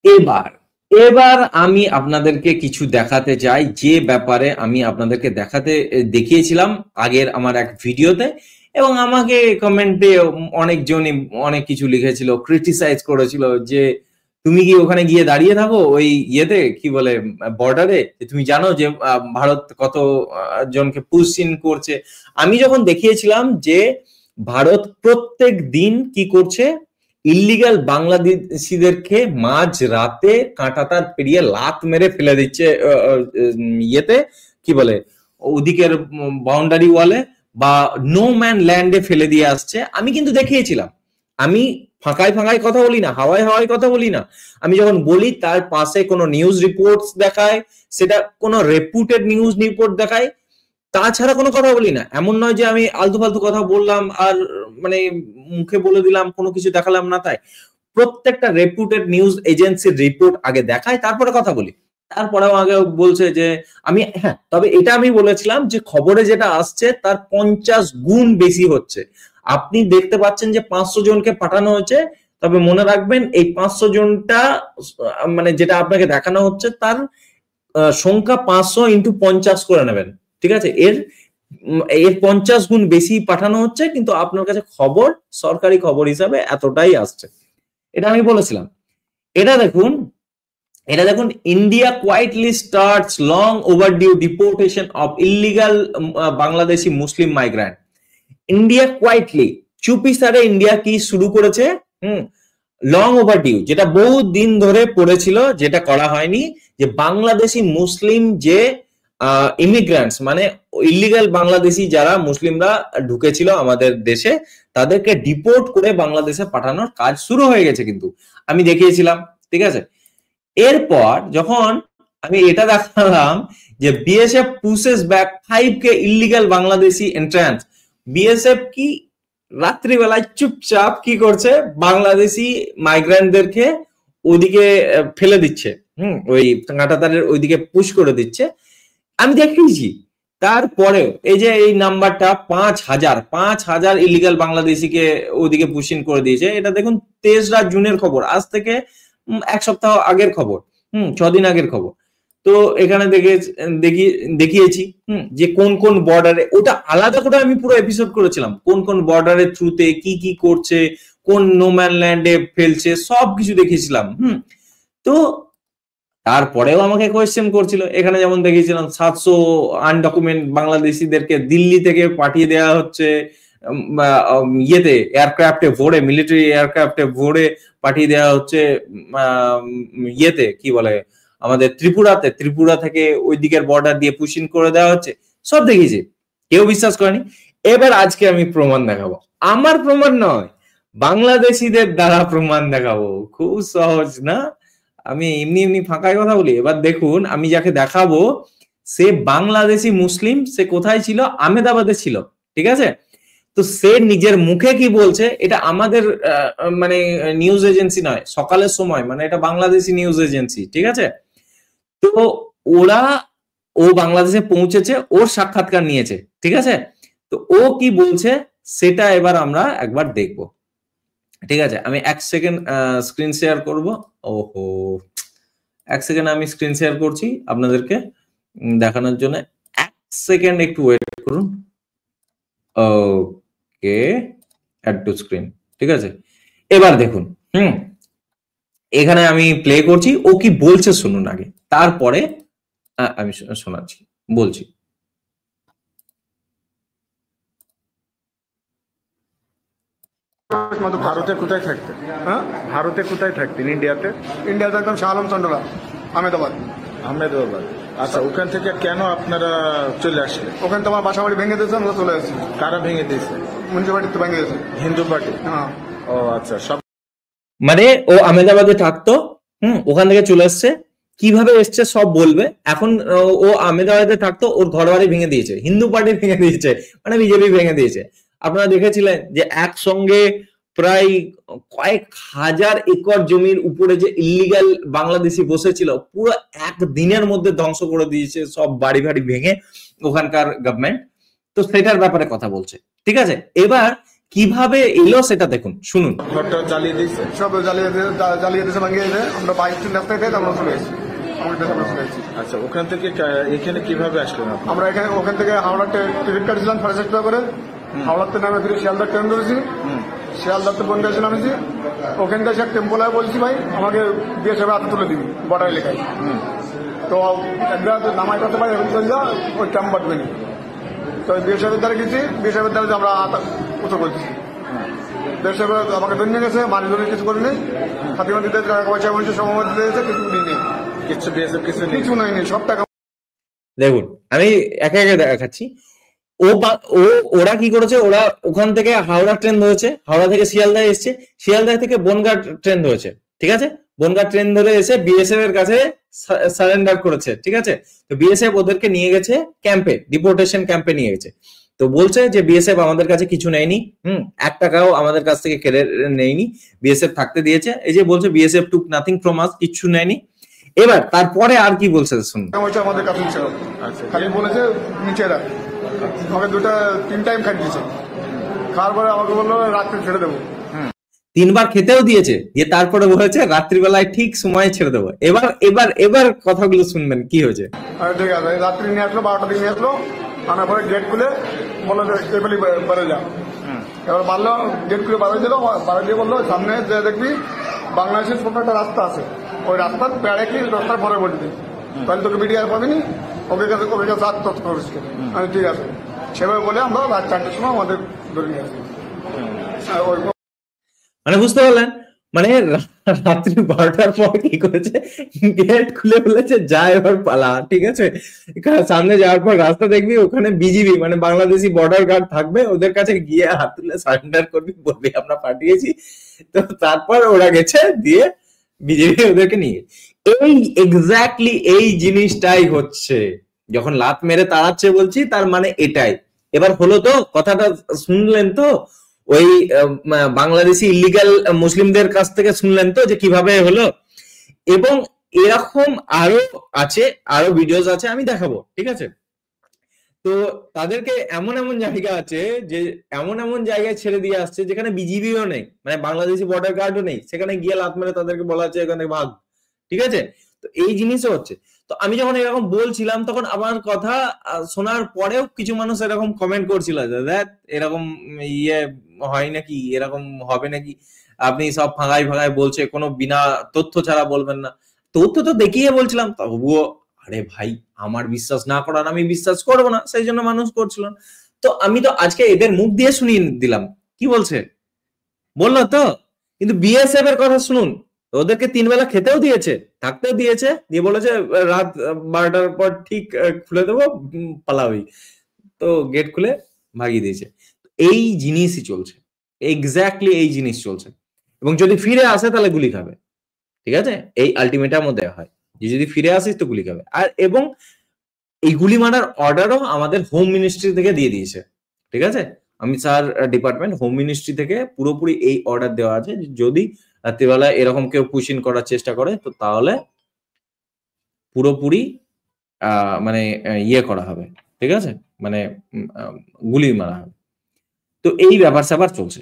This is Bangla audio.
এবার এবার আমি আপনাদেরকে কিছু দেখাতে চাই, যে ব্যাপারে আমি আপনাদেরকে দেখিয়েছিলাম আগের আমার এক ভিডিওতে, এবং আমাকে কমেন্টে অনেকজনই অনেক কিছু লিখেছিল, ক্রিটিসাইজ করেছিল যে তুমি কি ওখানে গিয়ে দাঁড়িয়ে থাকো ওই ইয়েতে কি বলে বর্ডারে, তুমি জানো যে ভারত কত জনকে পুশ ইন করছে। আমি যখন দেখিয়েছিলাম যে ভারত প্রত্যেক দিন কি করছে, ইল্লিগাল বাংলাদেশিদেরকে মাঝ রাতে কাঁটাতার পেরিয়ে লাত মেরে ফেলে দিচ্ছে ইয়েতে কি বলে ওদিকের বাউন্ডারি ওয়ালে বা নো ম্যান ল্যান্ডে ফেলে দিয়ে আসছে। আমি কিন্তু দেখিয়েছিলাম, আমি ফাঁকায় ফাঁকায় কথা বলি না, হাওয়ায় হাওয়ায় কথা বলি না। আমি যখন বলি তার পাশে কোনো নিউজ রিপোর্টস দেখায়, সেটা কোনো রেপুটেড নিউজ রিপোর্ট দেখায়, তাছাড়া কোনো কথা বলি না। এমন নয় যে আমি আলতু ফালতু কথা বললাম আর মানে মুখে বলে দিলাম, কোনো কিছু দেখালাম না। তাই প্রত্যেকটা রেপুটেড নিউজ এজেন্সির রিপোর্ট আগে দেখায়, তারপরে কথা বলি। তারপরেও আগে বলছে যে আমি, হ্যাঁ তবে এটা আমি বলেছিলাম যে খবরে যেটা আসছে তার 50 গুণ বেশি হচ্ছে। আপনি দেখতে পাচ্ছেন যে 500 জনকে পাঠানো হয়েছে, তবে মনে রাখবেন এই 500 জনটা মানে যেটা আপনাকে দেখানো হচ্ছে তার সংখ্যা 500 ইন্টু 50 করে নেবেন, ঠিক আছে? এর 50 গুণ বেশি পাঠানো হচ্ছে, কিন্তু আপনার কাছে খবর সরকারি খবর হিসাবে এতটাই আসছে। এটা আমি বলেছিলাম। এটা দেখুন, India quietly starts long overdue deportation of illegal Bangladeshi Muslim migrant. India quietly, চুপি সারে ইন্ডিয়া কি শুরু করেছে, লং ওভারডিউ, যেটা বহু দিন ধরে পড়েছিল, যেটা করা হয়নি, যে বাংলাদেশি মুসলিম যে ইমিগ্রেন্টস মানে ইলিগাল বাংলাদেশি যারা মুসলিমরা ঢুকেছিল আমাদের দেশে, তাদেরকে ডিপোর্ট করে বাংলাদেশে পাঠানোর কাজ শুরু হয়ে গেছে। কিন্তু আমি দেখিয়েছিলাম, ঠিক আছে? এরপর যখন আমি এটা দেখালাম যে BSF pushes back 5K illegal Bangladeshi entrance, BSF কি রাত্রিবেলায় চুপচাপ কি করছে, বাংলাদেশি মাইগ্রেন্টদেরকে ওদিকে ফেলে দিচ্ছে, ওই কাঁটাতারের ওইদিকে পুশ করে দিচ্ছে। আমি দেখিয়েছি। তারপরেও এই যে এই নাম্বারটা 5,000 ইলিগাল বাংলাদেশিকে ওদিকে পুশিন করে দিয়েছে। এটা দেখুন 23 জুনের খবর, আজ থেকে 1 সপ্তাহ আগের খবর, 6 দিন আগের খবর। তো এখানে দেখিয়েছি যে কোন কোন বর্ডারে, ওটা আলাদা করে আমি পুরো এপিসোড করেছিলাম, কোন কোন বর্ডারের থ্রুতে কি কি করছে, কোন নোম্যান ল্যান্ডে ফেলছে, সবকিছু দেখিয়েছিলাম। তো তারপরেও আমাকে কোয়েশ্চেন করছিল। এখানে যেমন দেখিয়েছিলাম 700 আনডকুমেন্ট বাংলাদেশিদেরকে দিল্লি থেকে পাঠিয়ে দেওয়া হচ্ছে ইয়েতে এয়ারক্রাফটে ভরে, মিলিটারি এয়ারক্রাফটে ভরে পাঠিয়ে দেওয়া হচ্ছে ইয়েতে কি বলে আমাদের ত্রিপুরা থেকে ওই দিকের বর্ডার দিয়ে পুশিং করে দেওয়া হচ্ছে। সব দেখিয়েছি, কেউ বিশ্বাস করেনি। এবার আজকে আমি প্রমাণ দেখাবো, আমার প্রমাণ নয়, বাংলাদেশিদের দ্বারা প্রমাণ দেখাবো। খুব সহজ না, আমি এমনি ফাঁকায় কথা বলি। এবার দেখুন, আমি যাকে দেখাবো সে বাংলাদেশি মুসলিম, সে কোথায় ছিল, আহমেদাবাদে ছিল, ঠিক আছে? তো সে নিজের মুখে কি বলছে, এটা আমাদের মানে নিউজ এজেন্সি নয়, সকালের সময়, মানে এটা বাংলাদেশি নিউজ এজেন্সি, ঠিক আছে? তো ও বাংলাদেশে পৌঁছেছে, ওর সাক্ষাৎকার নিয়েছে, ঠিক আছে? তো ও কি বলছে সেটা এবার আমরা একবার দেখব, ঠিক আছে? আমি 1 সেকেন্ড স্ক্রিন শেয়ার করব। ওহো, 1 সেকেন্ড আমি স্ক্রিন শেয়ার করছি আপনাদেরকে দেখানোর জন্য। 1 সেকেন্ড একটু ওয়েট করুন। ওকে, অ্যাড টু স্ক্রিন, ঠিক আছে? এবার দেখুন, এখানে আমি প্লে করছি, ও কি বলছে শুনুন আগে, তারপরে আমি শোনাচ্ছি, বলছি। ভারতে কোথায় থাকতেন? হ্যাঁ, ভারতে কোথায় থাকতেন? ইন্ডিয়াতে একদম শাহ আলম চন্দ্রলা, আহমেদাবাদ। আচ্ছা, ওখান থেকে কেন আপনারা চলে আসলেন? ওখানে তো আমার বাসা বাড়ি ভেঙে দিয়েছে, আমরা চলে আসছি। কারা ভেঙে দিয়েছে? মিউনিসিপালিটি ভেঙে দিয়েছে, হিন্দু পার্টি। হ্যাঁ। ও আচ্ছা, সব মানে ও আহমেদাবাদে থাকতো, ওখান থেকে চলে এসছে, কিভাবে এসছে সব বলবে। এখন ও আহমেদাবাদে থাকতো, ওর ঘর বাড়ি ভেঙে দিয়েছে, হিন্দু পার্টি ভেঙে দিয়েছে, মানে বিজেপি ভেঙে দিয়েছে। আপনারা দেখেছিলেন যে একসঙ্গে প্রায় কয়েক হাজার একর জমির উপরে যে ইল্লিগাল বাংলাদেশি বসেছিল, পুরো এক দিনের মধ্যে ধ্বংস করে দিয়েছে সব বাড়ি বাড়ি ভেঙে ওখানকার গভর্নমেন্ট। তো সেটার ব্যাপারে কথা বলছে, ঠিক আছে? এবার কিভাবে এলো সেটা দেখুন, শুনুন। ঘরটা জ্বালিয়ে দিয়েছে। সব জ্বালিয়ে দিয়েছে, ভাঙিয়ে দিয়েছে। আমরা বাইক রাস্তায় থেকে আমরা চলে এসেছি, আমাদের আমরা চলে এসেছি। আচ্ছা, ওখান থেকে এখানে কিভাবে আসলেন আপনি? আমরা ওখান থেকে হাওড়া টিকিট কাটছিলাম 6.5 টাকা করে। হাওড়াতে নামে ফিরে শিয়ালদার ট্রেন ধরেছি, শিয়ালদারতে বনগাছি নামেছি। ওখান থেকে এক টেম্পোলায় বলছি ভাই আমাকে বিএসএফ হাতে তুলে দিবি বর্ডার এলাকায়। তো একবার নামাই করতে পারি, এখন চলে যাও, ওই ক্যাম্প বাটবে নি। তো বিএসএফের দ্বারা গেছি, বিএসএফের দ্বারা আমরা উঁচু করছি। বিএসএফ আমাকে ধরে গেছে, মানি ধরে কিছু করিনি। ফাতিমা দিতে টাকা পয়সা বলছে, সময় দিতে গেছে, কিছু নিয়ে কিছু বিএসএফ কিছু নেয়নি, সব টাকা। দেখুন আমি একে একে দেখাচ্ছি। ওরা কি করেছে, ওরা ওখান থেকে হাওড়া ট্রেন ধরেছে, হাওড়া থেকে শিয়ালদা এসছে, শিয়ালদা থেকে বনগাঁ ট্রেন ধরেছে, ঠিক আছে। বনগাঁ ট্রেন ধরে এসে বিএসএফ এর কাছে সারেন্ডার করেছে, ঠিক আছে। তো বিএসএফ ওদেরকে নিয়ে গেছে ক্যাম্পে, ডিপোর্টেশন ক্যাম্পে নিয়ে গেছে। তো বলছে যে বিএসএফ আমাদের কাছে কিছু নেয়নি, 1 টাকাও আমাদের কাছ থেকে কেড়ে নেয়নি, বিএসএফ থাকতে দিয়েছে। এই যে বলছে বিএসএফ টুক নাথিং ফ্রম আস, কিছু নেয়নি। এবার তারপরে আর কি বলছে শুনুন। আমাদের কাছে খালি বলেছে নিচে রাখ, আমাকে 3 টাইম খাই দিয়েছে। খাওয়ার পরে আমাকে বললো রাত্রে ছেড়ে দেবো। 3 বার খেতেও দিয়েছে, দিয়ে তারপরে বলেছে রাত্রিবেলায় ঠিক সময় ছেড়ে দেবো। এবার এবার এবার কথাগুলো শুনবেন কি হয়েছে। ঠিক আছে, রাত্রি নিয়ে আসলো, 12টার দিকে নিয়ে আসলো। আনার পরে গেট খুলে বললো এবারই বেড়ে যা। এবার বাড়লো, গেট খুলে বাড়ি দিল, বাড়ি দিয়ে বললো সামনে যে দেখবি বাংলাদেশের ছোট একটা রাস্তা আছে, ওই রাস্তার বেড়ে কি রাস্তার পরে বলবি, তাহলে তোকে বিডিআর পাবিনি, ওকে কাছে তথ্য করিস। আমি ঠিক আছে, সেভাবে বলে আমরা রাত 4টার সময় আমাদের ধরে নিয়ে আসি। মানে বুঝতে পারলেন, মানে রাত্রি 12টার পর কি করেছে, গেট খুলে বলেছে যা এবার পালা, ঠিক আছে। সামনে যাওয়ার পর রাস্তা দেখবি ওখানে বিজিবি মানে বাংলাদেশি বর্ডার গার্ড থাকবে, ওদের কাছে গিয়ে হাত তুলে সারেন্ডার করবি, বলবি আমরা পাঠিয়েছি। তো তারপর ওরা গেছে, দিয়ে বিজেপি ওদেরকে নিয়ে। এই এক্স্যাক্টলি এই জিনিসটাই হচ্ছে, যখন লাত মেরে তাড়াচ্ছে বলছি তার মানে এটাই। এবার হলো তো, কথাটা শুনলেন তো, ওই বাংলাদেশি ইলিগাল মুসলিমদের কাছ থেকে শুনলেন তো যে কিভাবে হলো। এবং এরকম আরো আছে, আরো ভিডিওস আছে, আমি দেখাবো, ঠিক আছে। তো তাদেরকে এমন এমন জায়গা আছে যে এমন এমন জায়গায় ছেড়ে দিয়ে আসছে যেখানে বিজিবিও নেই, মানে বাংলাদেশি বর্ডার গার্ডও নেই, সেখানে গিয়ে লাত মেরে তাদেরকে বলা হচ্ছে এখানে ভাগ, ঠিক আছে। তো এই জিনিসও হচ্ছে। তো আমি যখন এরকম বলছিলাম তখন আমার কথা শোনার পরেও কিছু মানুষ এরকম কমেন্ট করছিল যে দেখ এরকম ইয়ে হয় নাকি, এরকম হবে নাকি, আপনি সব ফাঁগাই ফাঁগাই বলছে, কোনো বিনা তথ্য ছাড়া বলবেন না। তথ্য তো দেখিয়ে বলছিলাম, তবুও আরে ভাই আমার বিশ্বাস না করার আমি বিশ্বাস করবো না, সেই জন্য মানুষ করছিল। তো আমি তো আজকে এদের মুখ দিয়ে শুনিয়ে দিলাম কি বলছে, বললো তো। কিন্তু বিএসএফ এর কথা শুনুন, ওদেরকে 3 বেলা খেতেও দিয়েছে, থাকতেও দিয়েছে, দিয়ে বলেছে রাত 12টার পর ঠিক খুলে দেবো, পালাবি। তো গেট খুলে ভাগিয়ে দিয়েছে। এই জিনিসই চলছে, এক্স্যাক্টলি এই জিনিস চলছে। এবং যদি ফিরে আসে তাহলে গুলি খাবে, ঠিক আছে। এই আলটিমেটামও দেওয়া হয় যে যদি ফিরে আসিস তো গুলি খাবে। আর এবং এই গুলি মারার অর্ডারও আমাদের হোম মিনিস্ট্রি থেকে দিয়ে দিয়েছে, ঠিক আছে। Amit Shah department, home ministry থেকে পুরোপুরি এই অর্ডার দেওয়া আছে যদি রাত্রিবেলায় এরকম কেউ পুশ ইন করার চেষ্টা করে তো তাহলে পুরোপুরি মানে ইয়ে করা হবে, ঠিক আছে, মানে গুলি মারা হবে। তো এই ব্যাপার স্যাপার চলছে।